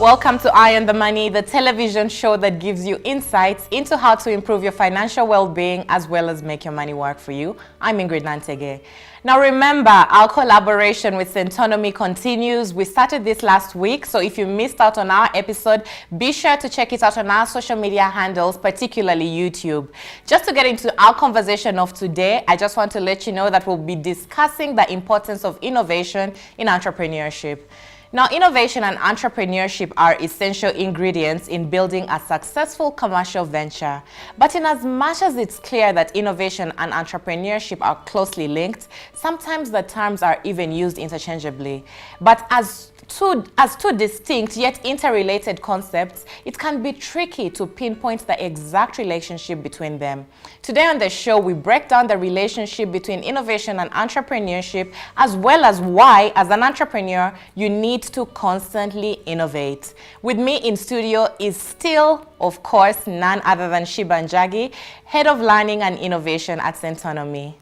Welcome to Eye on the Money, the television show that gives you insights into how to improve your financial well-being as well as make your money work for you. I'm Njagi. Now remember, our collaboration with Centonomy continues. We started this last week, so if you missed out on our episode, be sure to check it out on our social media handles, particularly YouTube. Just to get into our conversation of today, I just want to let you know that we'll be discussing the importance of innovation in entrepreneurship. Now, innovation and entrepreneurship are essential ingredients in building a successful commercial venture. But in as much as it's clear that innovation and entrepreneurship are closely linked, sometimes the terms are even used interchangeably. But as two distinct yet interrelated concepts, it can be tricky to pinpoint the exact relationship between them. Today on the show, we break down the relationship between innovation and entrepreneurship, as well as why, as an entrepreneur, you need to constantly innovate. With me in studio is still, of course, none other than Sheba Njagi, Head of Learning and Innovation at Centonomy.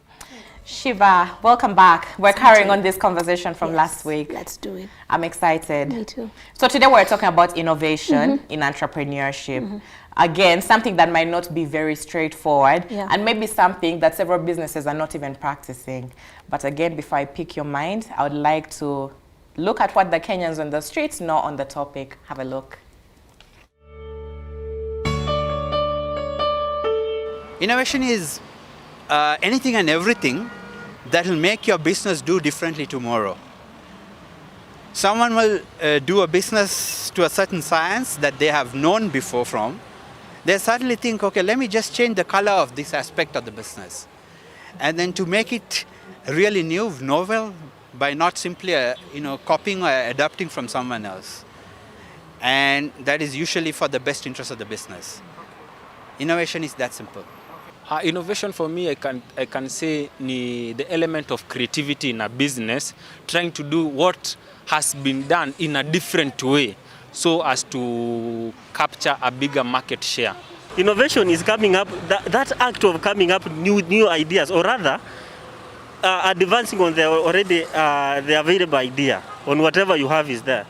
Sheba, welcome back. We're carrying on this conversation from last week. Let's do it. I'm excited. Me too. So today we're talking about innovation in entrepreneurship. Again, something that might not be very straightforward and maybe something that several businesses are not even practicing. But again, before I pick your mind, I would like to look at what the Kenyans on the streets know on the topic. Have a look. Innovation is anything and everything that will make your business do differently tomorrow. Someone will do a business to a certain science that they have known before from. They suddenly think, okay, let me just change the color of this aspect of the business. And then to make it really new, novel, by not simply copying or adapting from someone else. And that is usually for the best interest of the business. Innovation is that simple. Innovation for me, I can say the element of creativity in a business, trying to do what has been done in a different way so as to capture a bigger market share. Innovation is coming up, that act of coming up new ideas, or rather advancing on the available idea, on whatever you have is there.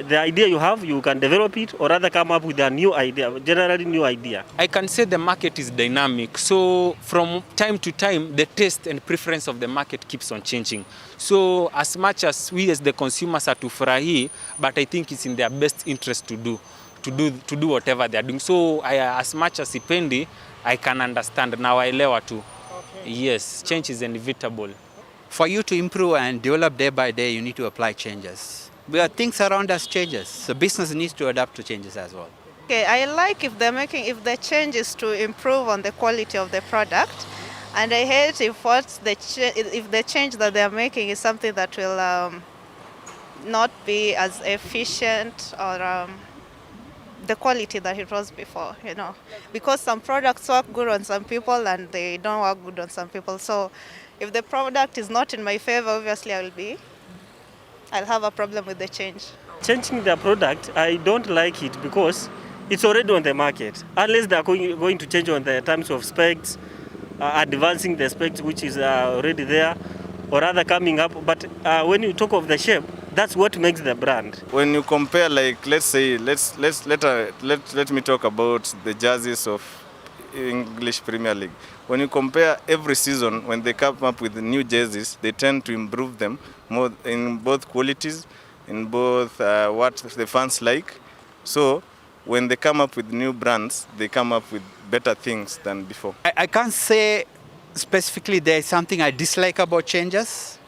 The idea you have, you can develop it or rather come up with a new idea, generally new idea. I can say the market is dynamic. So from time to time, the taste and preference of the market keeps on changing. So as much as we as the consumers are to furahi, but I think it's in their best interest to do whatever they are doing. So as much as ipendi, I can understand. Now I lewa too. Okay. Yes, change is inevitable. For you to improve and develop day by day, you need to apply changes. Where things around us changes, so business needs to adapt to changes as well. Okay, I like if the change is to improve on the quality of the product, and I hate if the change that they are making is something that will not be as efficient or the quality that it was before, because some products work good on some people and they don't work good on some people. So if the product is not in my favor, obviously I'll have a problem with the change. Changing the product, I don't like it because it's already on the market. Unless they're going to change on the terms of specs, advancing the specs which is already there, or rather coming up. But when you talk of the shape, that's what makes the brand. When you compare, like, let's say, let me talk about the jerseys of English Premier League. When you compare every season, when they come up with new jerseys, they tend to improve them more in both qualities, in both what the fans like. So when they come up with new brands, they come up with better things than before. I can't say specifically there is something I dislike about changes.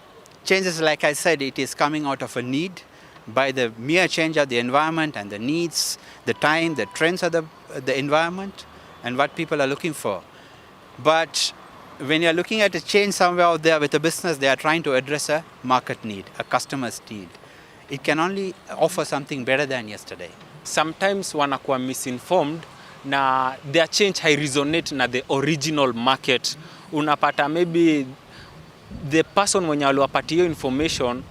Changes, like I said, it is coming out of a need by the mere change of the environment and the needs, the time, the trends of the environment and what people are looking for. But when you're looking at a change somewhere out there with a business, they are trying to address a market need, a customer's need. It can only offer something better than yesterday. Sometimes wanakuwa misinformed na their change resonate na the original market. Unapata maybe the person mwenye aliwapatia information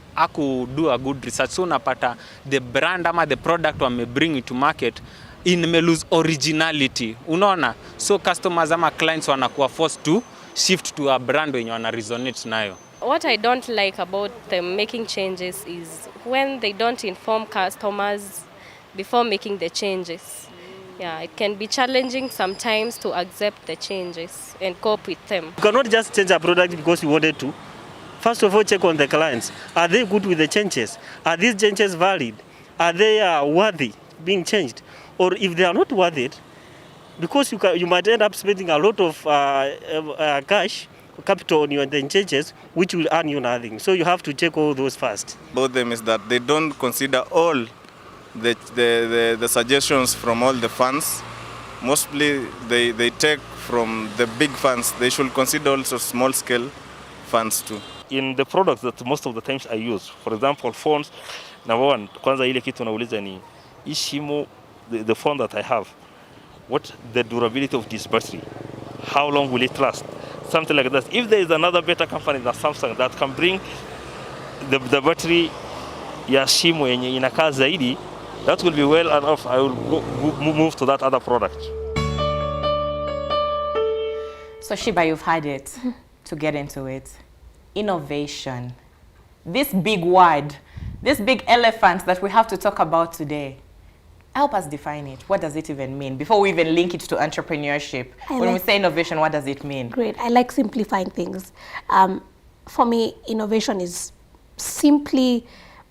do a good research. So unapata the brand ama the product wame bring it to market may lose originality. Unaona? So customers ama clients wanakuwa forced to shift to a brand wenye wana resonate nayo. What I don't like about them making changes is when they don't inform customers before making the changes. Yeah, it can be challenging sometimes to accept the changes and cope with them. You cannot just change a product because you wanted to. First of all, check on the clients. Are they good with the changes? Are these changes valid? Are they worthy being changed? Or if they are not worth it, because you might end up spending a lot of cash, capital on your changes, which will earn you nothing. So you have to check all those first. About them is that they don't consider all the suggestions from all the funds. Mostly they take from the big funds. They should consider also small scale funds too. In the products that most of the times I use, for example, phones, number one, kwanza ile kitu nauliza ni ishimo, the phone that I have, what the durability of this battery, how long will it last, something like that. If there is another better company than Samsung that can bring the battery ya shimo yenye inakaa zaidi, that will be well enough. I will move to that other product. So Sheba, you've had it. To get into it, innovation, this big word, this big elephant that we have to talk about today. Help us define it. What does it even mean? Before we even link it to entrepreneurship, when we say innovation, what does it mean? Great. I like simplifying things. For me, innovation is simply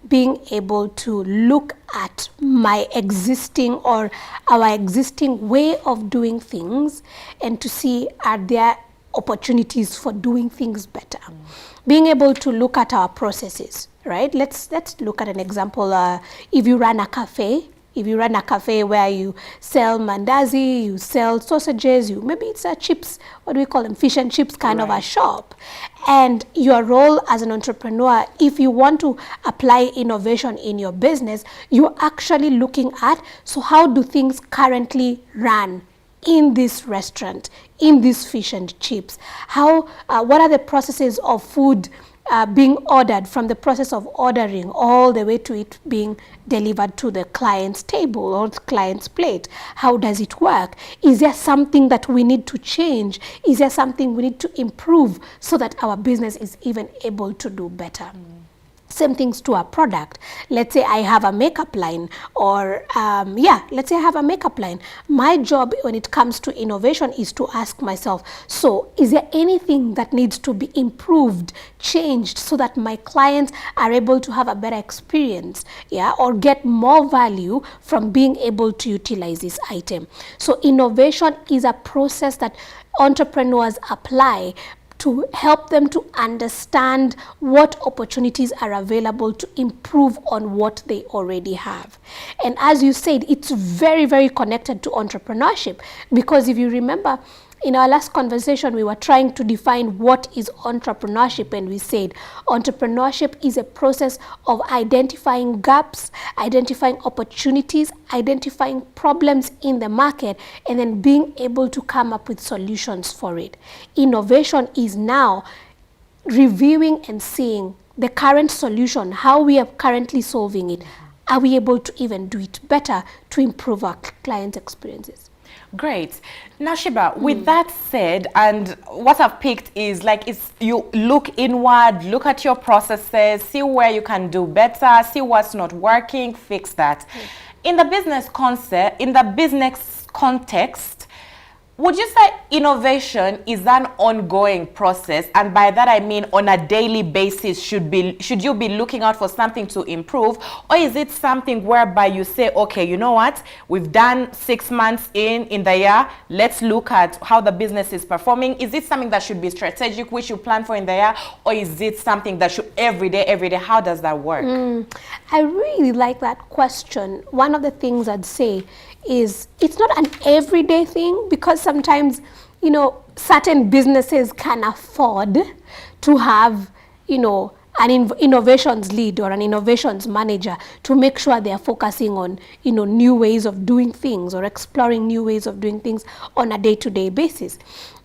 being able to look at my existing or our existing way of doing things and to see, are there opportunities for doing things better. Being able to look at our processes, right? Let's look at an example. If you run a cafe, where you sell mandazi, you sell sausages, maybe it's a chips, what do we call them, fish and chips kind of a shop. And your role as an entrepreneur, if you want to apply innovation in your business, you're actually looking at, so how do things currently run in this restaurant, in this fish and chips? How, what are the processes of food being ordered, from the process of ordering all the way to it being delivered to the client's table or the client's plate? How does it work? Is there something that we need to change? Is there something we need to improve so that our business is even able to do better? Same things to a product. Let's say I have a makeup line, or let's say I have a makeup line. My job when it comes to innovation is to ask myself, so is there anything that needs to be improved, changed, so that my clients are able to have a better experience, or get more value from being able to utilize this item? So innovation is a process that entrepreneurs apply to help them to understand what opportunities are available to improve on what they already have. And as you said, it's very, very connected to entrepreneurship, because if you remember, in our last conversation, we were trying to define what is entrepreneurship, and we said entrepreneurship is a process of identifying gaps, identifying opportunities, identifying problems in the market, and then being able to come up with solutions for it. Innovation is now reviewing and seeing the current solution, how we are currently solving it. Are we able to even do it better to improve our clients' experiences? Great. Now, Sheba, with that said, and what I've picked is you look inward, look at your processes, see where you can do better, see what's not working, fix that. In the business context, would you say innovation is an ongoing process? And by that I mean on a daily basis, should you be looking out for something to improve? Or is it something whereby you say, okay, you know what, we've done 6 months in the year, let's look at how the business is performing? Is it something that should be strategic, which you plan for in the year? Or is it something that should every day, how does that work? I really like that question. One of the things I'd say is it's not an everyday thing, because sometimes, certain businesses can afford to have, an innovations lead or an innovations manager to make sure they are focusing on, new ways of doing things or exploring new ways of doing things on a day-to-day basis.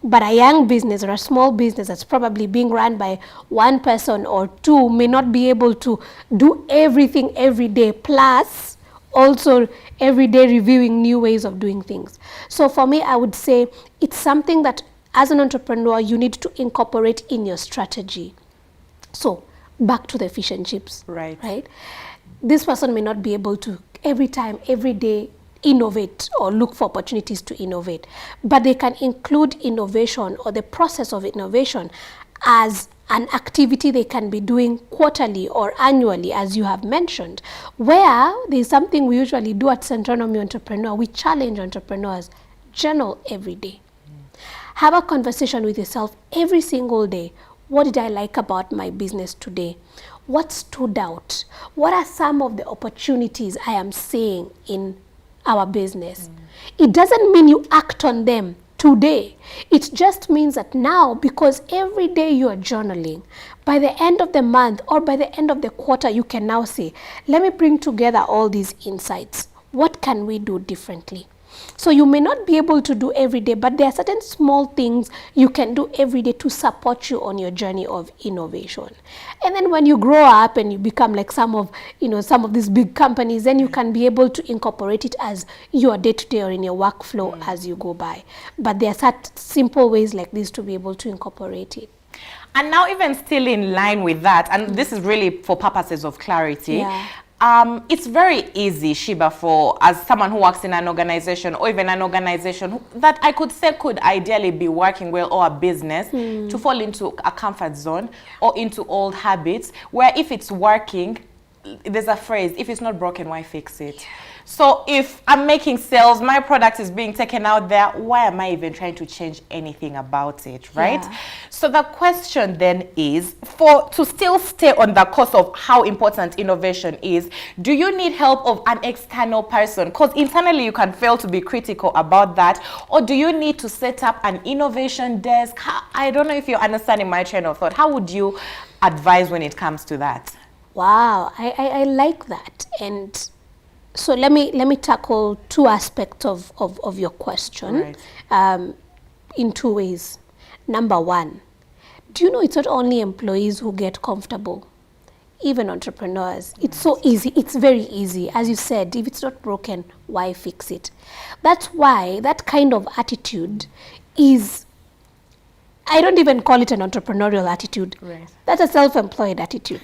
But a young business or a small business that's probably being run by one person or two may not be able to do everything every day, plus also every day reviewing new ways of doing things. So for me, I would say it's something that as an entrepreneur, you need to incorporate in your strategy. So back to the fish and chips, right? this person may not be able to every time, every day, innovate or look for opportunities to innovate, but they can include innovation or the process of innovation as an activity they can be doing quarterly or annually, as you have mentioned, where there's something we usually do at Centonomy Entrepreneur. We challenge entrepreneurs, journal every day. Have a conversation with yourself every single day. What did I like about my business today? What stood out? What are some of the opportunities I am seeing in our business? It doesn't mean you act on them today. It just means that now, because every day you are journaling, by the end of the month or by the end of the quarter, you can now say, let me bring together all these insights. What can we do differently? So you may not be able to do every day, but there are certain small things you can do every day to support you on your journey of innovation. And then when you grow up and you become like some of these big companies, then you can be able to incorporate it as your day-to-day or in your workflow as you go by. But there are such simple ways like this to be able to incorporate it. And now, even still in line with that, and this is really for purposes of clarity, it's very easy, Sheba, for as someone who works in an organization or even an organization that I could say could ideally be working well, or a business, to fall into a comfort zone or into old habits where if it's working, there's a phrase, if it's not broken, why fix it? So if I'm making sales, my product is being taken out there, why am I even trying to change anything about it, right? So the question then is, to still stay on the course of how important innovation is, do you need help of an external person? Because internally you can fail to be critical about that. Or do you need to set up an innovation desk? I don't know if you're understanding my train of thought. How would you advise when it comes to that? Wow, I like that. And so let me tackle two aspects of your question in two ways. Number one, do you know it's not only employees who get comfortable, even entrepreneurs. It's so easy. It's very easy. As you said, if it's not broken, why fix it? That's why that kind of attitude is, I don't even call it an entrepreneurial attitude. That's a self-employed attitude.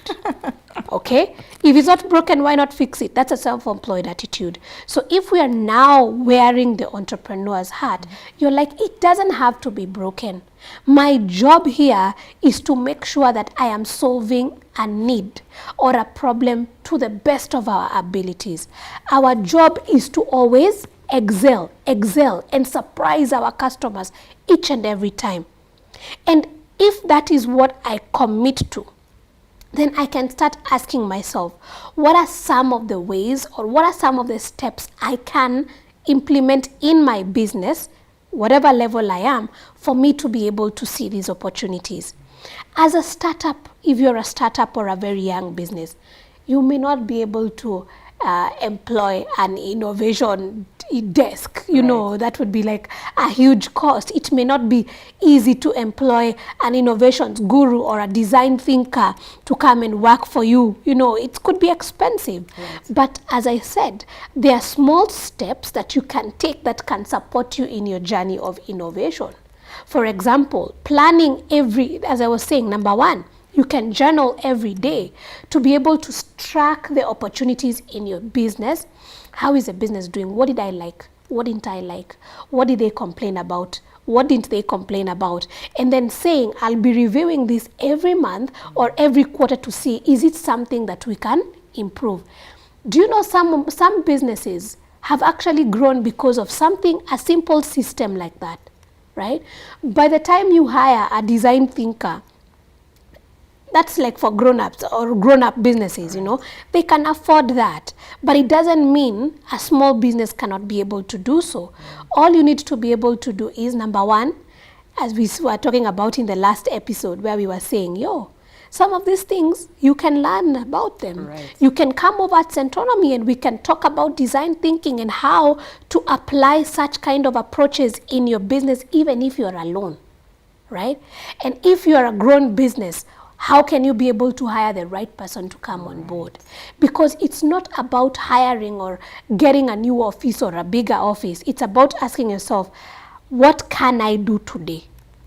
Okay? If it's not broken, why not fix it? That's a self-employed attitude. So if we are now wearing the entrepreneur's hat, you're like, it doesn't have to be broken. My job here is to make sure that I am solving a need or a problem to the best of our abilities. Our job is to always excel, and surprise our customers each and every time. And if that is what I commit to, then I can start asking myself, what are some of the ways or what are some of the steps I can implement in my business, whatever level I am, for me to be able to see these opportunities. As a startup, if you're a startup or a very young business, you may not be able to employ an innovation desk, you know, that would be like a huge cost. It may not be easy to employ an innovations guru or a design thinker to come and work for you. You know, it could be expensive. But as I said, there are small steps that you can take that can support you in your journey of innovation. For example, planning as I was saying, number one, you can journal every day to be able to track the opportunities in your business. How is the business doing? What did I like? What didn't I like? What did they complain about? What didn't they complain about? And then saying, I'll be reviewing this every month or every quarter to see, is it something that we can improve? Do you know some businesses have actually grown because of a simple system like that, right? By the time you hire a design thinker, that's like for grown-ups or grown-up businesses, you know, they can afford that. But it doesn't mean a small business cannot be able to do so. All you need to be able to do is, number one, as we were talking about in the last episode where we were saying, some of these things, you can learn about them. You can come over at Centonomy and we can talk about design thinking and how to apply such kind of approaches in your business, even if you're alone, right? And if you're a grown business, how can you be able to hire the right person to come on board? Because it's not about hiring or getting a new office or a bigger office. It's about asking yourself, what can I do today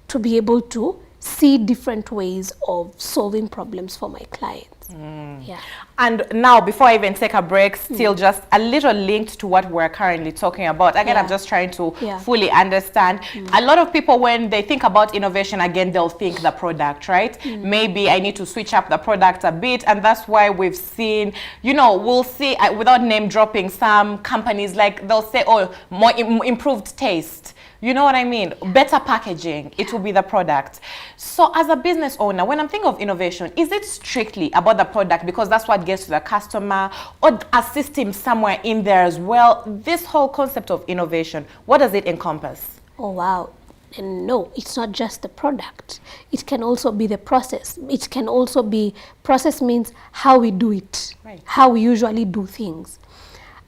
to be able to see different ways of solving problems for my clients? Yeah. And now, before I even take a break, still just a little linked to what we're currently talking about. Again, I'm just trying to fully understand. A lot of people, when they think about innovation, again, they'll think the product, right? Maybe I need to switch up the product a bit. And that's why we've seen, you know, we'll see, without name dropping, some companies, like they'll say, oh, more improved taste. You know what I mean? Better packaging, it will be the product. So as a business owner, when I'm thinking of innovation, is it strictly about the product because that's what gets to the customer, or a system somewhere in there as well? This whole concept of innovation, what does it encompass? Oh, wow. And no, it's not just the product. It can also be the process. It can also be, process means how we do it, how we usually do things.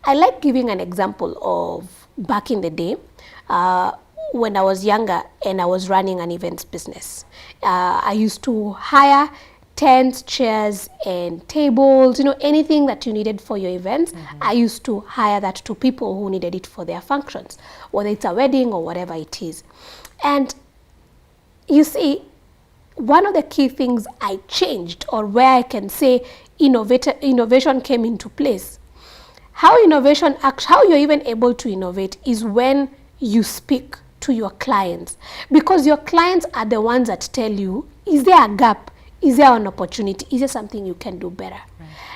I like giving an example of back in the day, when I was younger and I was running an events business. I used to hire tents, chairs, and tables, you know, anything that you needed for your events. I used to hire that to people who needed it for their functions, whether it's a wedding or whatever it is. And you see, one of the key things I changed, or where I can say innovation came into place. How you're even able to innovate is when you speak to your clients, because your clients are the ones that tell you, is there a gap? Is there an opportunity? Is there something you can do better?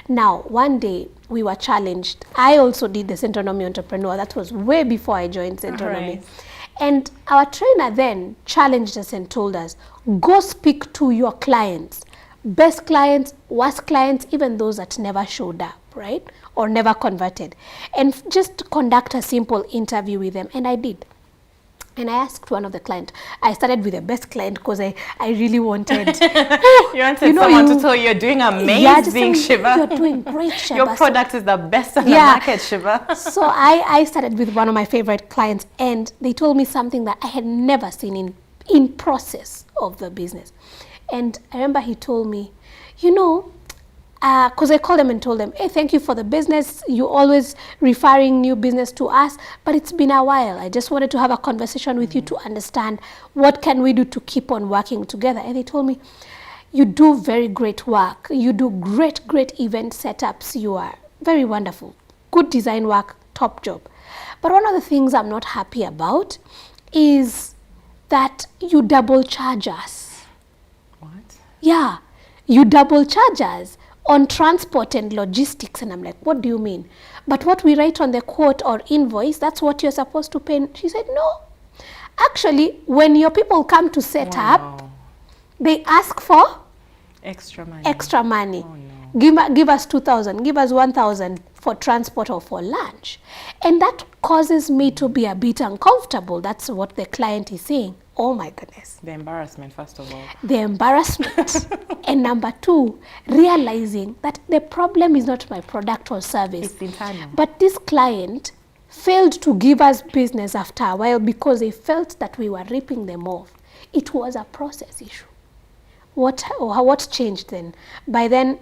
Now, one day we were challenged. I also did the Centonomy Entrepreneur. That was way before I joined Centonomy. And our trainer then challenged us and told us, go speak to your clients, best clients, worst clients, even those that never showed up, right? Or never converted. And just conduct a simple interview with them. And I did. And I asked one of the clients. I started with the best client because I really wanted. You wanted someone to tell you you're doing amazing, Sheba. You're doing great, Sheba. Your product is the best on the market, Sheba. So I started with one of my favorite clients, and they told me something that I had never seen in process of the business. And I remember he told me, you know, because I called them and told them, hey, thank you for the business. You're always referring new business to us, but it's been a while. I just wanted to have a conversation with you to understand what can we do to keep on working together. And they told me, you do very great work. You do great event setups. You are very wonderful. Good design work, top job. But one of the things I'm not happy about is that you double charge us. What? Yeah, you double charge us on transport and logistics. And I'm like, what do you mean? But what we write on the quote or invoice, that's what you're supposed to pay. And she said, no. Actually, when your people come to set up, they ask for extra money. Oh, no. Give us 2,000, give us 1,000 for transport or for lunch. And that causes me to be a bit uncomfortable. That's what the client is saying. Oh my goodness. The embarrassment, first of all. The embarrassment. And number two, realizing that the problem is not my product or service. It's internal. But this client failed to give us business after a while because they felt that we were ripping them off. It was a process issue. What changed then? By then,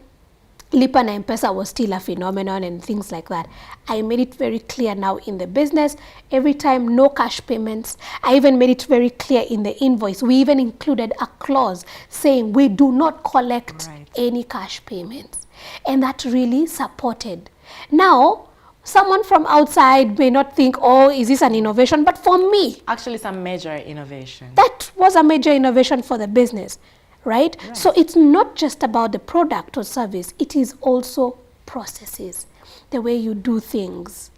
Lipa na M-Pesa was still a phenomenon and things like that. I made it very clear now in the business, every time no cash payments. I even made it very clear in the invoice. We even included a clause saying we do not collect any cash payments. And that really supported. Now, someone from outside may not think, oh, is this an innovation? But for me, actually, it's a major innovation. That was a major innovation for the business. Right? So it's not just about the product or service, it is also processes, the way you do things.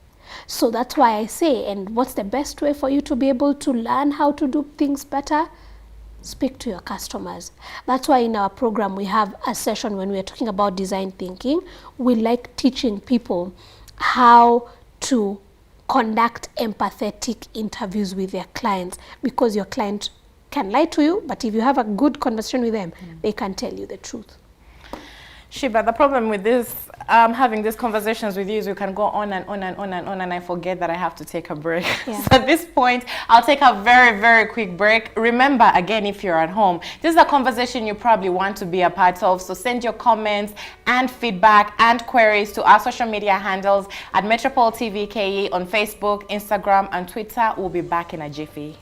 So that's why I say, and what's the best way for you to be able to learn how to do things better? Speak to your customers. That's why in our program we have a session when we're talking about design thinking. We like teaching people how to conduct empathetic interviews with their clients, because your client can lie to you, but if you have a good conversation with them, they can tell you the truth. Sheba, the problem with this, having these conversations with you is you can go on and on and on and on, and I forget that I have to take a break. So at this point, I'll take a very quick break. Remember, again, if you're at home, this is a conversation you probably want to be a part of, so send your comments and feedback and queries to our social media handles at Metropol TV KE on Facebook, Instagram, and Twitter. We'll be back in a jiffy.